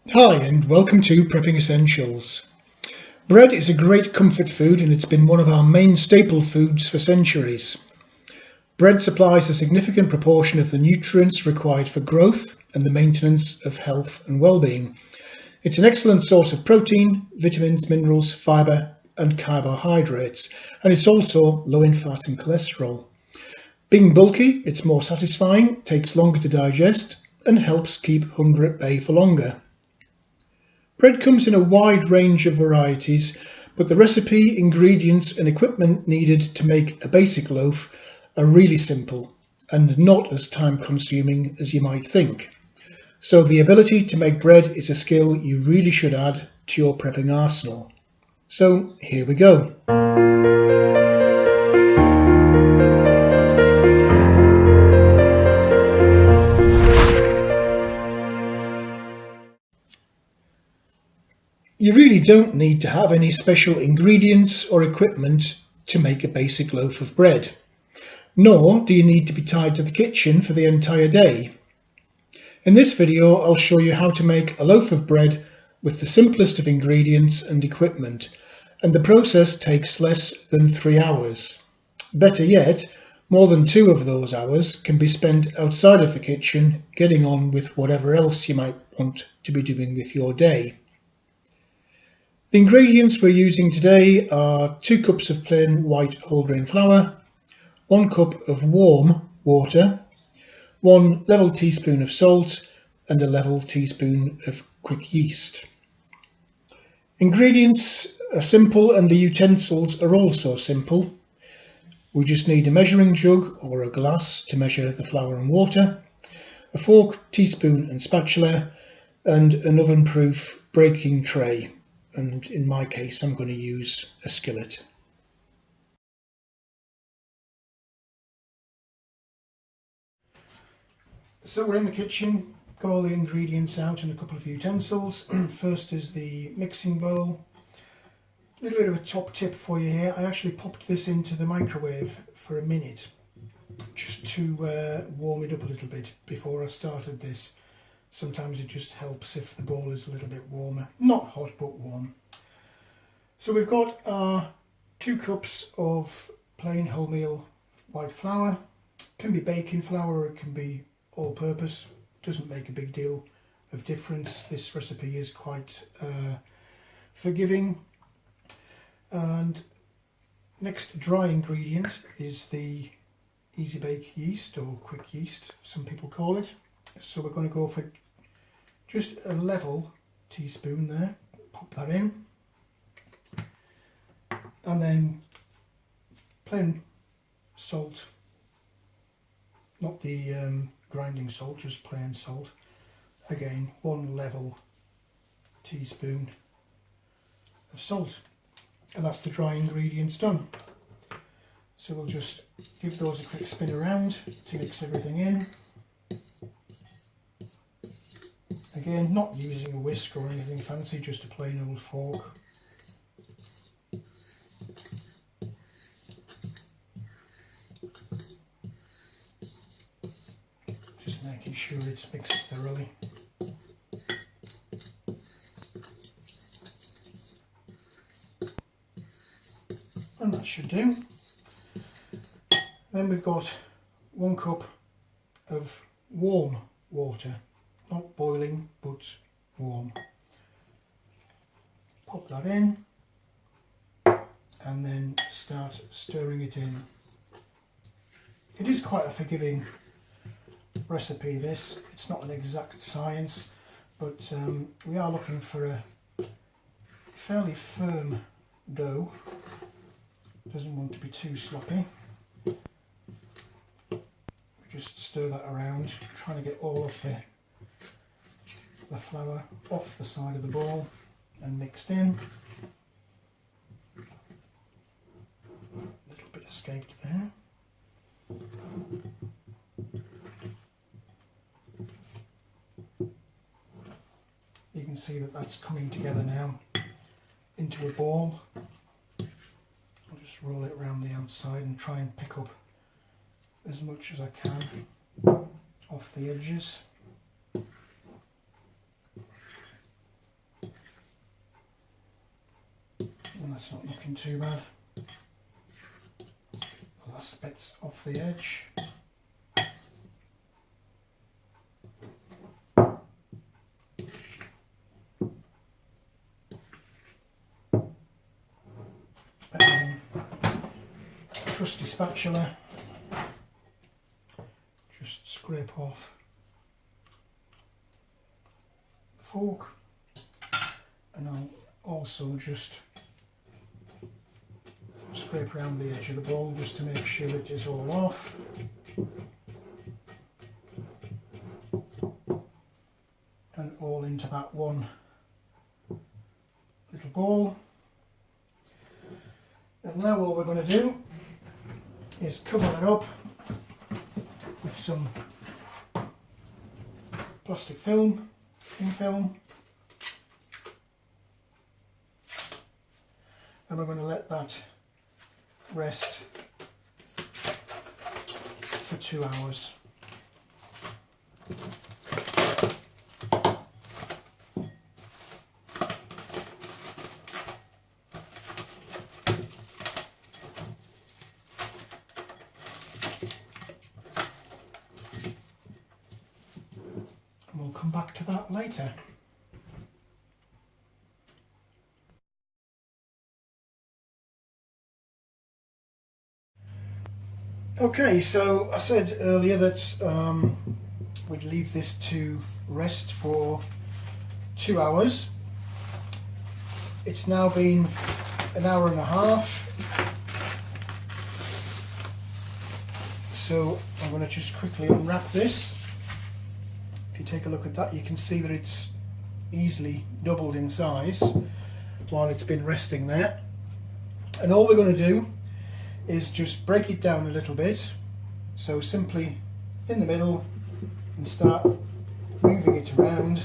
Hi and welcome to Prepping Essentials. Bread is a great comfort food and it's been one of our main staple foods for centuries. Bread supplies a significant proportion of the nutrients required for growth and the maintenance of health and well-being. It's an excellent source of protein, vitamins, minerals, fibre and carbohydrates, and it's also low in fat and cholesterol. Being bulky, it's more satisfying, takes longer to digest and helps keep hunger at bay for longer. Bread comes in a wide range of varieties, but the recipe, ingredients and equipment needed to make a basic loaf are really simple and not as time consuming as you might think. So the ability to make bread is a skill you really should add to your prepping arsenal. So here we go. You really don't need to have any special ingredients or equipment to make a basic loaf of bread, nor do you need to be tied to the kitchen for the entire day. In this video, I'll show you how to make a loaf of bread with the simplest of ingredients and equipment, and the process takes less than 3 hours. Better yet, more than 2 of those hours can be spent outside of the kitchen getting on with whatever else you might want to be doing with your day. The ingredients we're using today are 2 cups of plain white whole grain flour, 1 cup of warm water, 1 level teaspoon of salt and a level teaspoon of quick yeast. Ingredients are simple and the utensils are also simple. We just need a measuring jug or a glass to measure the flour and water, a fork, teaspoon and spatula, and an oven-proof baking tray. And in my case, I'm going to use a skillet. So we're in the kitchen, got all the ingredients out and a couple of utensils. First is the mixing bowl. A little bit of a top tip for you here. I actually popped this into the microwave for a minute just to warm it up a little bit before I started this. Sometimes it just helps if the bowl is a little bit warmer. Not hot, but warm. So we've got our 2 cups of plain wholemeal white flour. It can be baking flour or it can be all-purpose. Doesn't make a big deal of difference. This recipe is quite forgiving. And next dry ingredient is the easy bake yeast or quick yeast, some people call it. So we're going to go for just a level teaspoon there, pop that in, and then plain salt, not the grinding salt, just plain salt, again 1 level teaspoon of salt, and that's the dry ingredients done. So we'll just give those a quick spin around to mix everything in. Again, not using a whisk or anything fancy, just a plain old fork. Just making sure it's mixed thoroughly. And that should do. Then we've got 1 cup of warm water. Not boiling, but warm. Pop that in and then start stirring it in. It is quite a forgiving recipe, this. It's not an exact science, but we are looking for a fairly firm dough. Doesn't want to be too sloppy. We just stir that around, trying to get all of the flour off the side of the bowl and mixed in. A little bit escaped there. You can see that that's coming together now into a ball. I'll just roll it around the outside and try and pick up as much as I can off the edges. That's not looking too bad. The last bit's off the edge. And then trusty spatula, just scrape off the fork, and I'll also just scrape around the edge of the bowl just to make sure it is all off. And all into that one little bowl. And now all we're going to do is cover it up with some plastic film, thin film, and we're going to let that rest for 2 hours. And we'll come back to that later. Okay, so I said earlier that we'd leave this to rest for 2 hours. It's now been an hour and a half, so I'm going to just quickly unwrap this. If you take a look at that, you can see that it's easily doubled in size while it's been resting there. And all we're going to do is just break it down a little bit, so simply in the middle and start moving it around,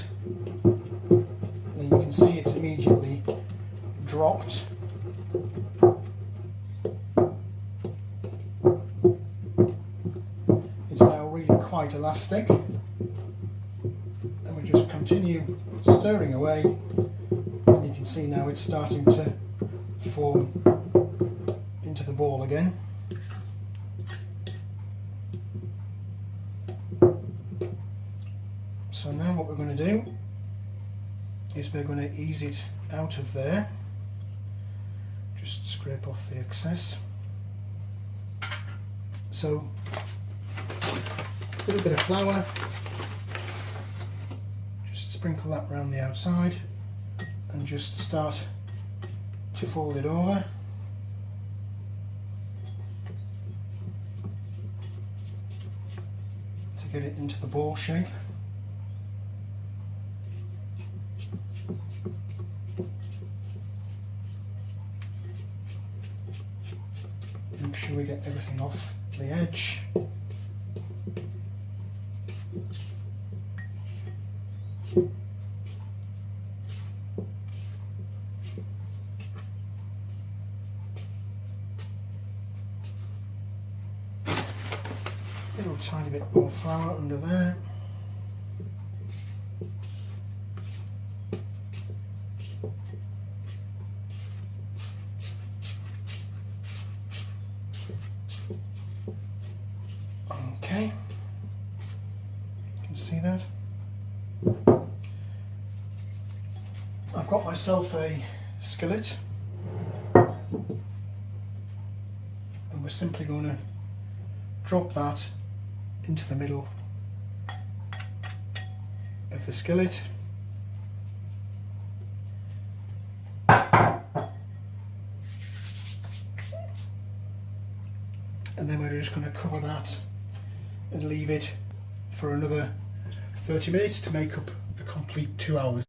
and you can see it's immediately dropped. It's now really quite elastic, and we just continue stirring away, and you can see now it's starting to form into the ball again. So now what we're going to do is we're going to ease it out of there. Just scrape off the excess. So a little bit of flour, just sprinkle that around the outside and just start to fold it over. Get it into the ball shape. Make sure we get everything off the edge. Little tiny bit more flour under there. Okay, you can see that. I've got myself a skillet, and we're simply going to drop that into the middle of the skillet. And then we're just going to cover that and leave it for another 30 minutes to make up the complete 2 hours.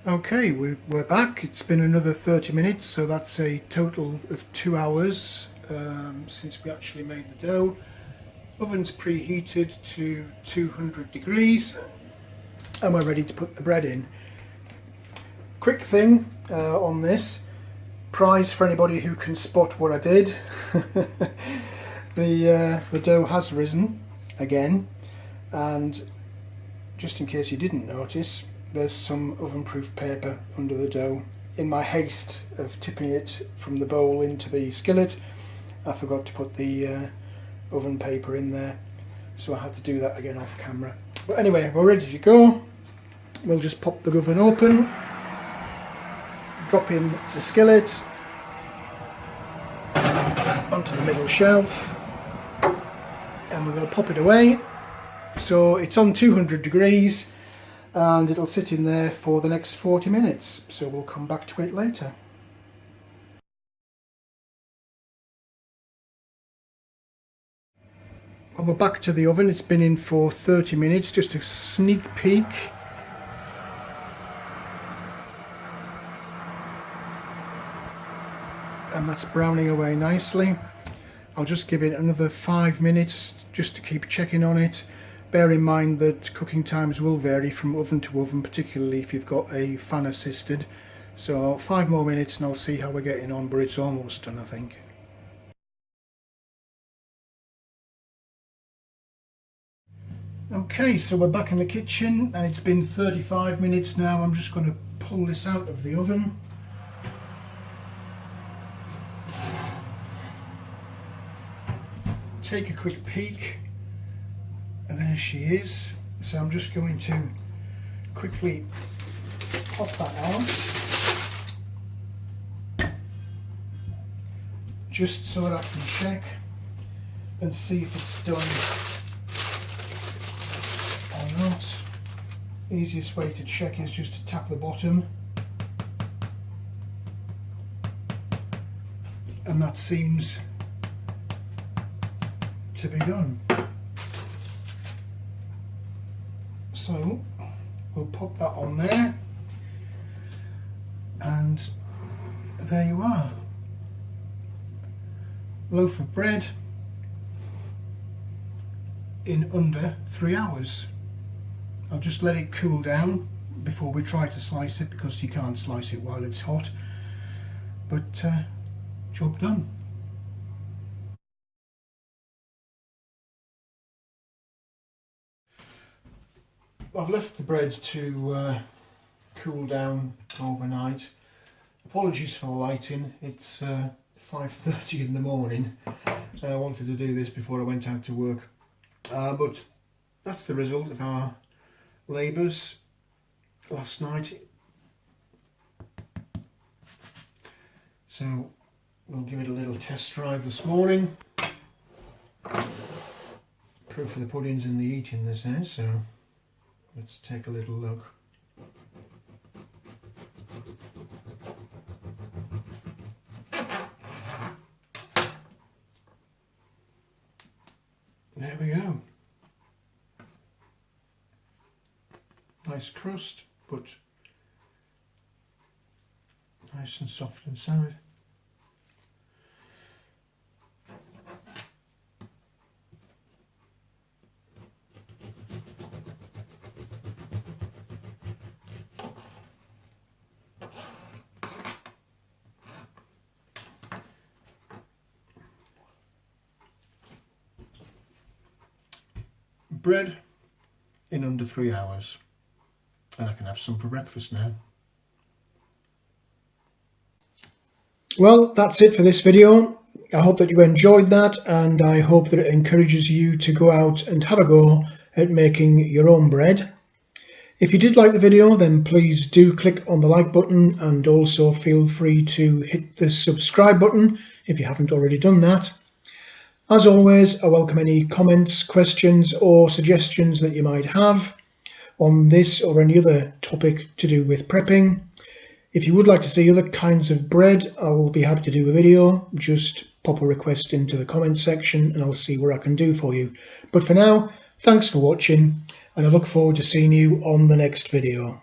Okay, we're back. It's been another 30 minutes, so that's a total of 2 hours since we actually made the dough. Oven's preheated to 200 degrees and we're ready to put the bread in. Quick thing on this, prize for anybody who can spot what I did. The dough has risen again, and just in case you didn't notice, there's some oven-proof paper under the dough. In my haste of tipping it from the bowl into the skillet, I forgot to put the oven paper in there, so I had to do that again off camera. But anyway, we're ready to go. We'll just pop the oven open, drop in the skillet onto the middle shelf, and we're going to pop it away. So it's on 200 degrees and it'll sit in there for the next 40 minutes, so we'll come back to it later. Well, we're back to the oven. It's been in for 30 minutes, just a sneak peek. And that's browning away nicely. I'll just give it another 5 minutes just to keep checking on it. Bear in mind that cooking times will vary from oven to oven, particularly if you've got a fan assisted. So 5 more minutes and I'll see how we're getting on, but it's almost done, I think. Okay, so we're back in the kitchen and it's been 35 minutes now. I'm just going to pull this out of the oven. Take a quick peek, and there she is. So I'm just going to quickly pop that out, just so that I can check and see if it's done or not. Easiest way to check is just to tap the bottom, and that seems to be done. So we'll pop that on there, and there you are. Loaf of bread in under 3 hours. I'll just let it cool down before we try to slice it, because you can't slice it while it's hot. But job done. I've left the bread to cool down overnight. Apologies for the lighting, it's 5:30 in the morning. I wanted to do this before I went out to work. But that's the result of our labours last night. So we'll give it a little test drive this morning. Proof of the pudding's in the eating, this is, so let's take a little look. There we go. Nice crust, but nice and soft inside. Bread in under 3 hours, and I can have some for breakfast now. Well, that's it for this video. I hope that you enjoyed that, and I hope that it encourages you to go out and have a go at making your own bread. If you did like the video, then please do click on the like button, and also feel free to hit the subscribe button if you haven't already done that. As always, I welcome any comments, questions or suggestions that you might have on this or any other topic to do with prepping. If you would like to see other kinds of bread, I will be happy to do a video. Just pop a request into the comments section and I'll see what I can do for you. But for now, thanks for watching, and I look forward to seeing you on the next video.